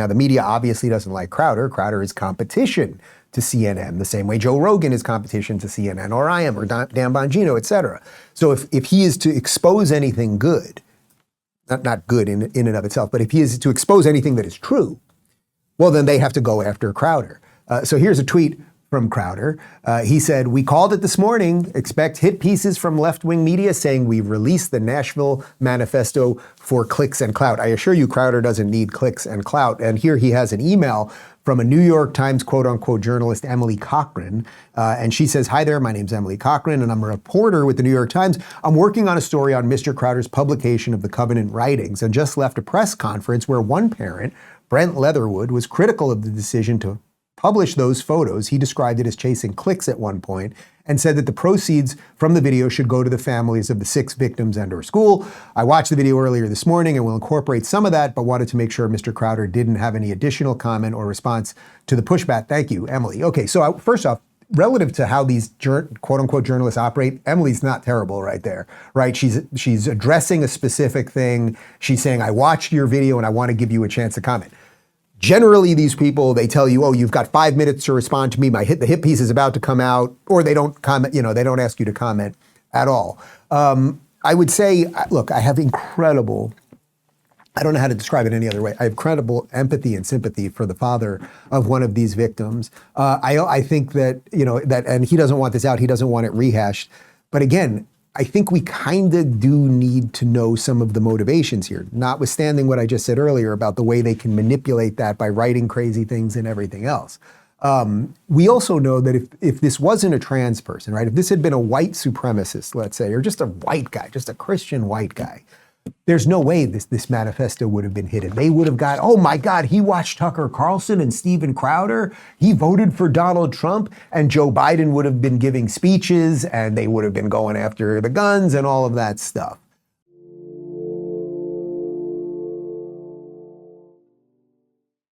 Now, the media obviously doesn't like Crowder. Crowder is competition to CNN, the same way Joe Rogan is competition to CNN, or I am, or Dan Bongino, et cetera. So if he is to expose anything good, not good in and of itself, but if he is to expose anything that is true, well, then they have to go after Crowder. So here's a tweet from Crowder. He said, "We called it this morning. Expect hit pieces from left-wing media saying we've released the Nashville Manifesto for clicks and clout." I assure you, Crowder doesn't need clicks and clout. And here he has an email from a New York Times quote-unquote journalist, Emily Cochran. And she says, "Hi there, my name's Emily Cochran, and I'm a reporter with the New York Times. I'm working on a story on Mr. Crowder's publication of the Covenant writings and just left a press conference where one parent, Brent Leatherwood, was critical of the decision to publish those photos. He described it as chasing clicks at one point and said that the proceeds from the video should go to the families of the 6 victims and/or school. I watched the video earlier this morning and will incorporate some of that, but wanted to make sure Mr. Crowder didn't have any additional comment or response to the pushback." Thank you, Emily. Okay, so first off, relative to how these quote-unquote journalists operate, Emily's not terrible right there, right? She's addressing a specific thing. She's saying, I watched your video and I want to give you a chance to comment. Generally, these people, they tell you, oh, you've got 5 minutes to respond to me. The hit piece is about to come out, or they don't comment, they don't ask you to comment at all. I would say, look, I have incredible, I don't know how to describe it any other way. I have incredible empathy and sympathy for the father of one of these victims. I think that, and he doesn't want this out. He doesn't want it rehashed. But again, I think we kind of do need to know some of the motivations here, notwithstanding what I just said earlier about the way they can manipulate that by writing crazy things and everything else. We also know that if this wasn't a trans person, right, if this had been a white supremacist, let's say, or just a white guy, just a Christian white guy, there's no way this manifesto would have been hidden. They would have got, oh my God, he watched Tucker Carlson and Steven Crowder. He voted for Donald Trump, and Joe Biden would have been giving speeches and they would have been going after the guns and all of that stuff.